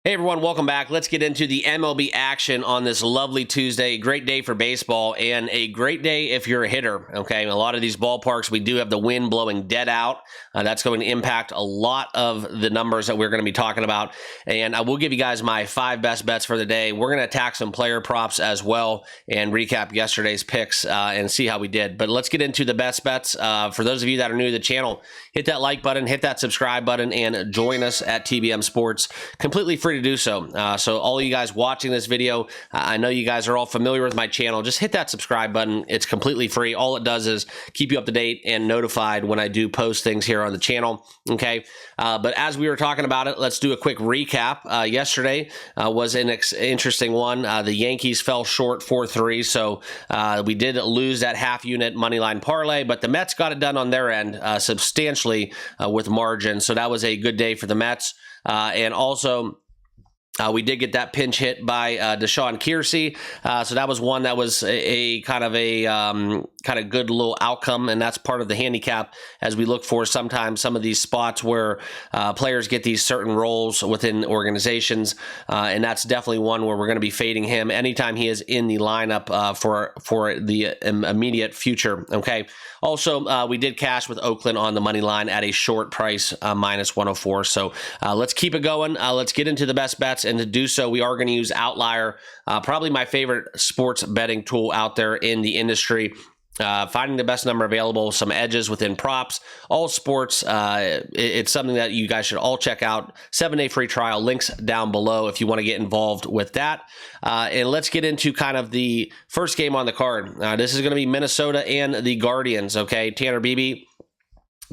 Hey everyone, welcome back. Let's get into the MLB action on this lovely Tuesday. Great day for baseball and a great day if you're a hitter. Okay, a lot of these ballparks, we do have the wind blowing dead out. That's going to impact a lot of the numbers that we're going to be talking about. And I will give you guys my 5 best bets for the day. We're going to attack some player props as well and recap yesterday's picks and see how we did. But let's get into the best bets. For those of you that are new to the channel, hit that like button, hit that subscribe button, and join us at TBM Sports. Completely free to do so. So all of you guys watching this video, I know you guys are all familiar with my channel. Just hit that subscribe button. It's completely free. All it does is keep you up to date and notified when I do post things here on the channel. Okay. But as we were talking about it, let's do a quick recap. Yesterday was an interesting one. The Yankees fell short 4-3. So we did lose that half unit money line parlay, but the Mets got it done on their end substantially with margin. So that was a good day for the Mets. And also, we did get that pinch hit by Deshaun Kiersey, so that was one that was a kind of good little outcome, and that's part of the handicap as we look for sometimes some of these spots where players get these certain roles within organizations, and that's definitely one where we're going to be fading him anytime he is in the lineup for the immediate future. Okay. Also, we did cash with Oakland on the money line at a short price, minus 104. So let's keep it going. Let's get into the best bets. And to do so, we are going to use Outlier, probably my favorite sports betting tool out there in the industry. Finding the best number available, some edges within props, all sports. It's something that you guys should all check out. 7-day free trial, links down below if you want to get involved with that. And let's get into kind of the first game on the card. This is going to be Minnesota and the Guardians. Okay, Tanner Beebe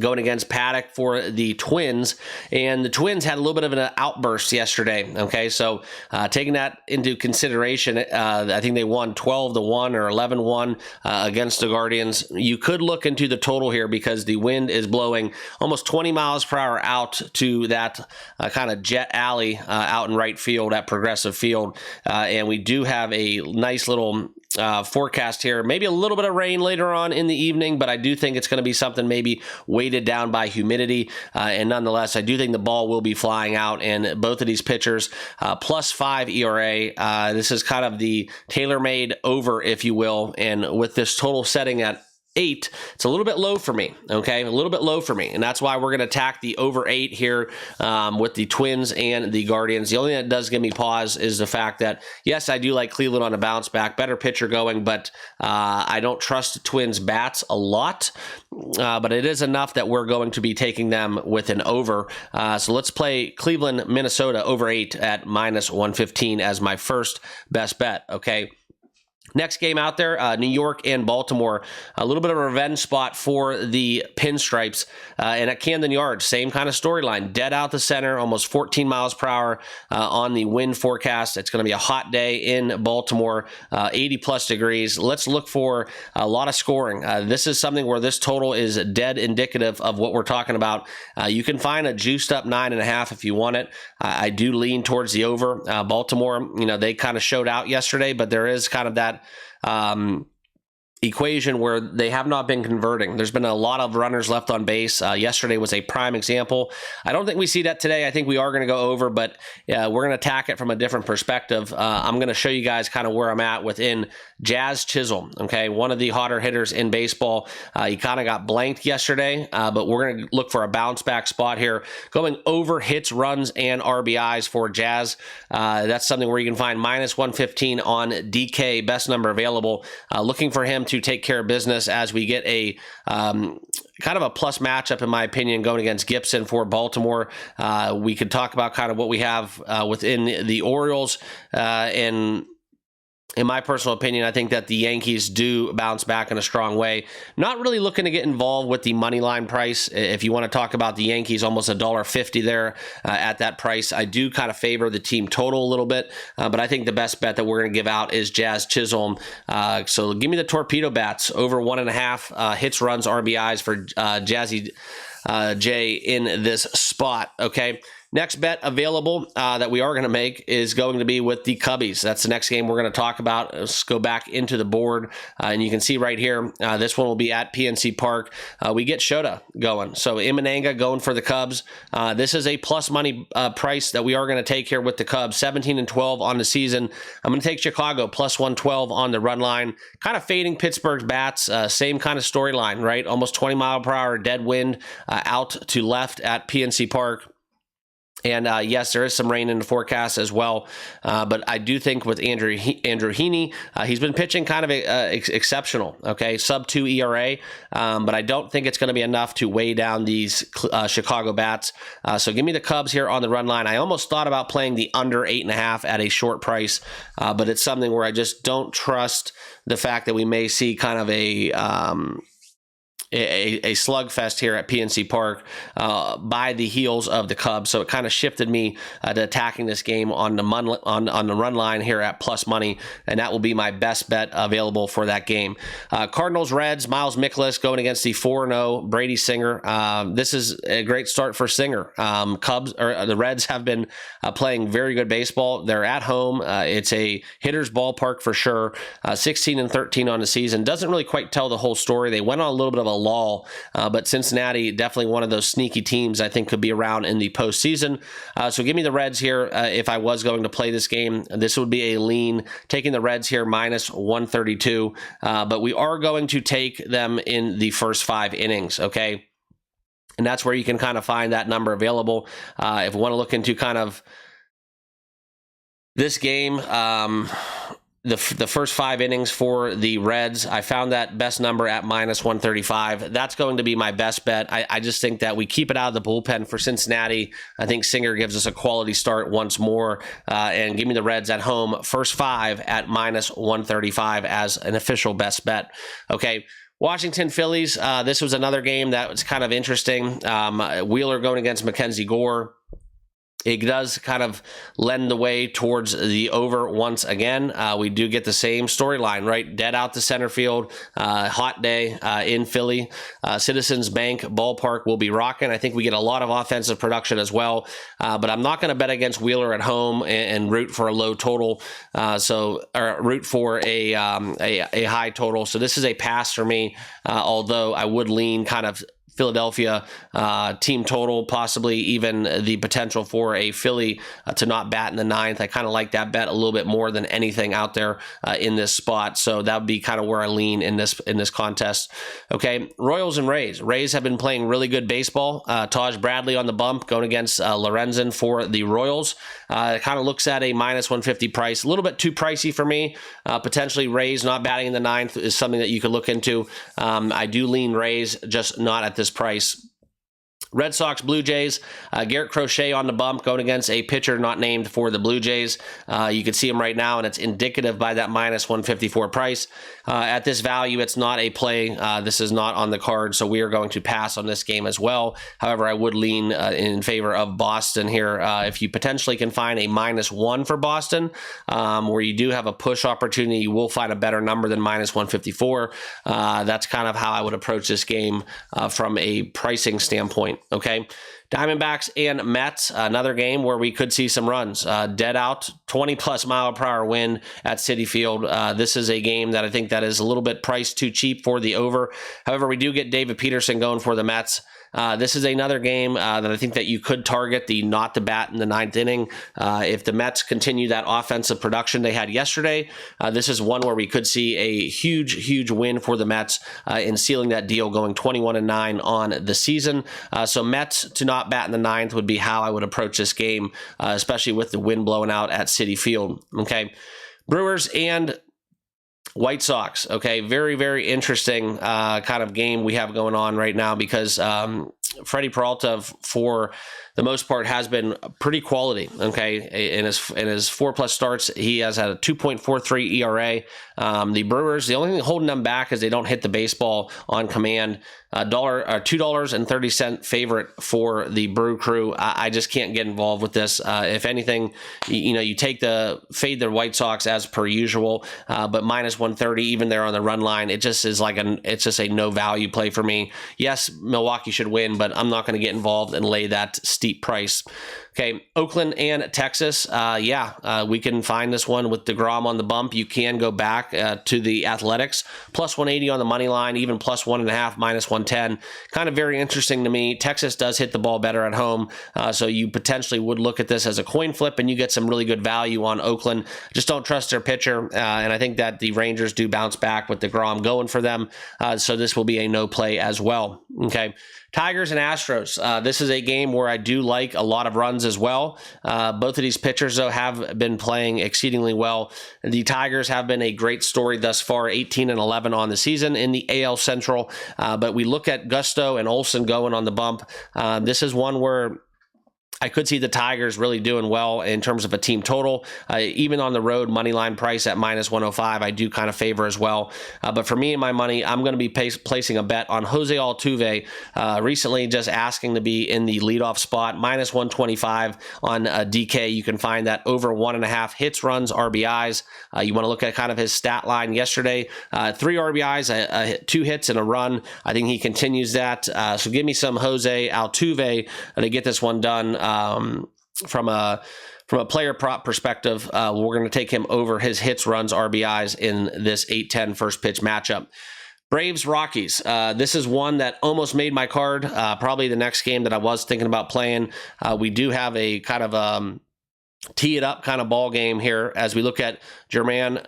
going against Paddock for the Twins, and the Twins had a little bit of an outburst yesterday. Okay, so taking that into consideration, I think they won 12-1 or 11-1 against the Guardians. You could look into the total here because the wind is blowing almost 20 miles per hour out to that kind of jet alley out in right field at Progressive Field, and we do have a nice little forecast here, maybe a little bit of rain later on in the evening, but I do think it's going to be something maybe weighted down by humidity, and nonetheless, I do think the ball will be flying out, and both of these pitchers, +5 ERA, this is kind of the tailor-made over, if you will, and with this total setting at 8, it's a little bit low for me. Okay, a little bit low for me, and that's why we're going to attack the over 8 here with the Twins and the Guardians. The only thing that does give me pause is the fact that yes, I do like Cleveland on a bounce back, better pitcher going, but I don't trust the Twins bats a lot. But it is enough that we're going to be taking them with an over. So let's play Cleveland, Minnesota over 8 at -115 as my first best bet. Okay. Next game out there, New York and Baltimore. A little bit of a revenge spot for the Pinstripes. And at Camden Yards, same kind of storyline. Dead out the center, almost 14 miles per hour on the wind forecast. It's going to be a hot day in Baltimore, 80-plus degrees. Let's look for a lot of scoring. This is something where this total is dead indicative of what we're talking about. You can find a juiced up 9.5 if you want it. I do lean towards the over. Baltimore, they kind of showed out yesterday, but there is kind of that equation where they have not been converting. There's been a lot of runners left on base. Yesterday was a prime example. I don't think we see that today. I think we are going to go over, but we're going to attack it from a different perspective. I'm going to show you guys kind of where I'm at within Jazz Chisholm. Okay, one of the hotter hitters in baseball. He kind of got blanked yesterday, but we're going to look for a bounce back spot here. Going over hits, runs, and RBIs for Jazz. That's something where you can find -115 on DK, best number available. Looking for him to take care of business as we get a kind of a plus matchup, in my opinion, going against Gibson for Baltimore. We could talk about kind of what we have within the Orioles, and in my personal opinion, I think that the Yankees do bounce back in a strong way. Not really looking to get involved with the money line price. If you want to talk about the Yankees, almost $1.50 there at that price. I do kind of favor the team total a little bit, but I think the best bet that we're going to give out is Jazz Chisholm. So give me the torpedo bats over 1.5 hits, runs, RBIs for Jazzy J in this spot. Okay. Next bet available that we are going to make is going to be with the Cubbies. That's the next game we're going to talk about. Let's go back into the board, and you can see right here, this one will be at PNC Park. We get Shota going. So Imananga going for the Cubs. This is a plus money price that we are going to take here with the Cubs. 17-12 on the season. I'm going to take Chicago plus 112 on the run line. Kind of fading Pittsburgh's bats. Same kind of storyline, right? Almost 20 mile per hour dead wind out to left at PNC Park. And yes, there is some rain in the forecast as well. But I do think with Andrew Heaney, he's been pitching kind of exceptional, okay? Sub-2 ERA. But I don't think it's going to be enough to weigh down these Chicago bats. So give me the Cubs here on the run line. I almost thought about playing the under 8.5 at a short price, but it's something where I just don't trust the fact that we may see kind of a slugfest here at PNC Park by the heels of the Cubs. So it kind of shifted me to attacking this game on the run line here at plus money, and that will be my best bet available for that game. Cardinals Reds, Miles Mikolas going against the 4-0 Brady Singer. This is a great start for Singer. The Reds have been playing very good baseball. They're at home. It's a hitter's ballpark for sure. 16-13 on the season. Doesn't really quite tell the whole story. They went on a little bit of a lull, but Cincinnati, definitely one of those sneaky teams I think could be around in the postseason. So give me the Reds here if I was going to play this game. This would be a lean, taking the Reds here minus 132, but we are going to take them in the first 5 innings, okay? And that's where you can kind of find that number available. If we want to look into kind of this game, the first 5 innings for the Reds, I found that best number at minus 135. That's going to be my best bet. I just think that we keep it out of the bullpen for Cincinnati. I think Singer gives us a quality start once more, and give me the Reds at home, first 5 at minus 135 as an official best bet. Okay. Washington Phillies, this was another game that was kind of interesting. Wheeler going against Mackenzie Gore. It does kind of lend the way towards the over once again. We do get the same storyline, right? Dead out to center field, hot day in Philly. Citizens Bank Ballpark will be rocking. I think we get a lot of offensive production as well, but I'm not going to bet against Wheeler at home and root for a low total, or root for a high total. So this is a pass for me, although I would lean kind of Philadelphia team total, possibly even the potential for a Philly to not bat in the 9th. I kind of like that bet a little bit more than anything out there in this spot. So that would be kind of where I lean in this contest. Okay, Royals and Rays. Rays have been playing really good baseball. Taj Bradley on the bump going against Lorenzen for the Royals. It kind of looks at a minus 150 price. A little bit too pricey for me. Potentially Rays not batting in the 9th is something that you could look into. I do lean Rays, just not at this price. Red Sox, Blue Jays, Garrett Crochet on the bump going against a pitcher not named for the Blue Jays. You can see him right now, and it's indicative by that minus 154 price. At this value, it's not a play. This is not on the card, so we are going to pass on this game as well. However, I would lean in favor of Boston here. If you potentially can find a -1 for Boston, where you do have a push opportunity, you will find a better number than minus 154. That's kind of how I would approach this game from a pricing standpoint. Okay, Diamondbacks and Mets, another game where we could see some runs. Dead out, 20+ mile per hour wind at Citi Field. This is a game that I think that is a little bit priced too cheap for the over. However, we do get David Peterson going for the Mets. This is another game that I think that you could target the not to bat in the 9th inning. If the Mets continue that offensive production they had yesterday, this is one where we could see a huge win for the Mets in sealing that deal, going 21-9 on the season. So Mets to not bat in the 9th would be how I would approach this game, especially with the wind blowing out at Citi Field. Okay, Brewers and White Sox. Okay, very interesting kind of game we have going on right now, because Freddie Peralta, for the most part, has been pretty quality. Okay, in his 4+ starts, he has had a 2.43 ERA. The Brewers, the only thing holding them back is they don't hit the baseball on command. $2.30 favorite for the Brew Crew. I just can't get involved with this. If anything, you take fade the White Sox as per usual, but minus 130 even there on the run line. It just is it's just a no value play for me. Yes, Milwaukee should win, but I'm not going to get involved and lay that steep price. Okay, Oakland and Texas. We can find this one with DeGrom on the bump. You can go back to the Athletics. Plus 180 on the money line, even plus 1.5, minus 110. Kind of very interesting to me. Texas does hit the ball better at home, so you potentially would look at this as a coin flip, and you get some really good value on Oakland. Just don't trust their pitcher, and I think that the Rangers do bounce back with DeGrom going for them, so this will be a no play as well. Okay. Tigers and Astros. This is a game where I do like a lot of runs as well. Both of these pitchers, though, have been playing exceedingly well. The Tigers have been a great story thus far, 18-11 on the season in the AL Central. But we look at Gusto and Olsen going on the bump. This is one where I could see the Tigers really doing well in terms of a team total. Even on the road, money line price at minus 105, I do kind of favor as well. But for me and my money, I'm going to be placing a bet on Jose Altuve. Recently, just asking to be in the leadoff spot, minus 125 on DK. You can find that over 1.5 hits, runs, RBIs. You want to look at kind of his stat line yesterday. 3 RBIs, 2 hits, and a run. I think he continues that. So give me some Jose Altuve to get this one done. From a player prop perspective, we're going to take him over his hits, runs, RBIs in this 8-10 first pitch matchup. Braves, Rockies. This is one that almost made my card. Probably the next game that I was thinking about playing. We do have a kind of tee it up kind of ball game here as we look at German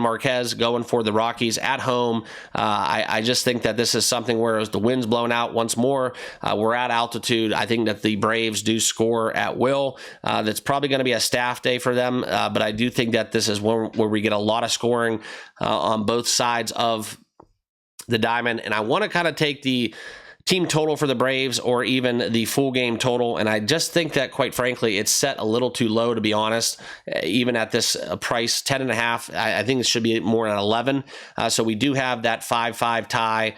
Marquez going for the Rockies at home. I just think that this is something where as the wind's blown out once more, we're at altitude. I think that the Braves do score at will. That's probably going to be a staff day for them, but I do think that this is where we get a lot of scoring on both sides of the diamond, and I want to kind of take the team total for the Braves or even the full game total. And I just think that, quite frankly, it's set a little too low, to be honest, even at this price, 10.5. I think it should be more at 11. So we do have that 5-5 tie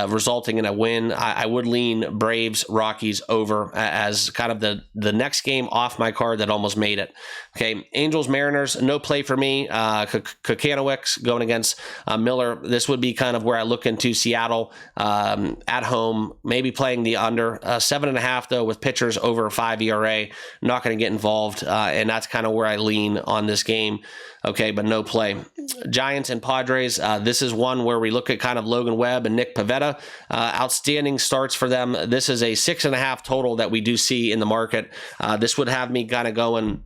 resulting in a win. I would lean Braves, Rockies over as kind of the next game off my card that almost made it. Okay, Angels, Mariners, no play for me. Kokanowicz going against Miller. This would be kind of where I look into Seattle at home. Maybe playing the under 7.5 though with pitchers over a 5 ERA. Not going to get involved, and that's kind of where I lean on this game. Okay, but no play. Giants and Padres. This is one where we look at kind of Logan Webb and Nick Pivetta. Outstanding starts for them. This is a 6.5 total that we do see in the market. This would have me kind of going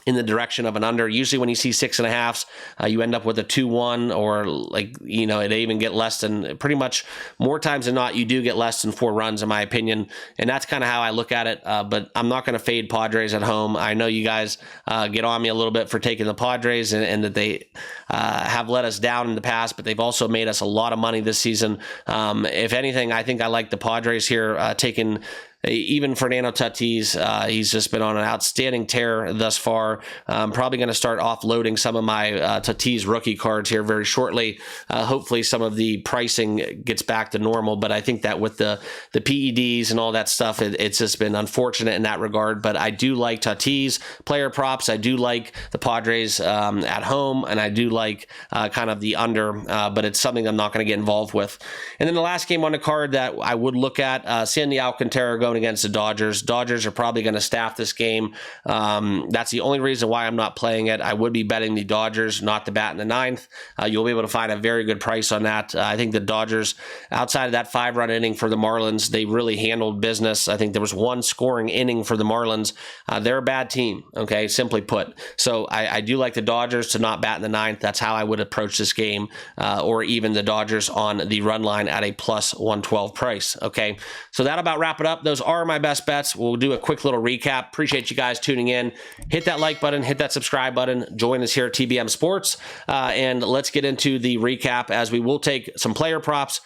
in the direction of an under. Usually when you see 6.5s, you end up with a 2-1 or it even get less than, pretty much more times than not, you do get less than 4 runs in my opinion. And that's kind of how I look at it. But I'm not going to fade Padres at home. I know you guys get on me a little bit for taking the Padres and that they have let us down in the past, but they've also made us a lot of money this season. If anything, I think I like the Padres here, taking even Fernando Tatis. He's just been on an outstanding tear thus far. I'm probably going to start offloading some of my Tatis rookie cards here very shortly. Hopefully some of the pricing gets back to normal, but I think that with the PEDs and all that stuff, it's just been unfortunate in that regard. But I do like Tatis player props. I do like the Padres at home, and I do like kind of the under, but it's something I'm not going to get involved with. And then the last game on the card that I would look at, Sandy Alcantara going against the Dodgers. Dodgers are probably going to staff this game. That's the only reason why I'm not playing it. I would be betting the Dodgers not to bat in the ninth. You'll be able to find a very good price on that. I think the Dodgers, outside of that 5-run inning for the Marlins, they really handled business. I think there was one scoring inning for the Marlins. They're a bad team, okay, simply put. So I do like the Dodgers to not bat in the ninth. That's how I would approach this game, or even the Dodgers on the run line at a plus 112 price, okay? So that'll about wrap it up. Those are my best bets. We'll do a quick little recap. Appreciate you guys tuning in. Hit that like button, hit that subscribe button, join us here at TBM Sports, and let's get into the recap as we will take some player props.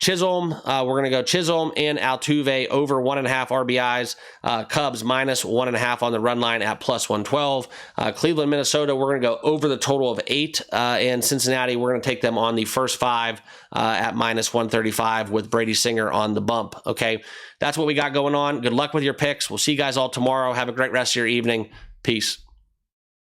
Chisholm, we're going to go Chisholm and Altuve over 1.5 RBIs. Cubs minus 1.5 on the run line at plus 112. Cleveland, Minnesota, we're going to go over the total of 8. And Cincinnati, we're going to take them on the first 5 at minus 135 with Brady Singer on the bump. Okay, that's what we got going on. Good luck with your picks. We'll see you guys all tomorrow. Have a great rest of your evening. Peace.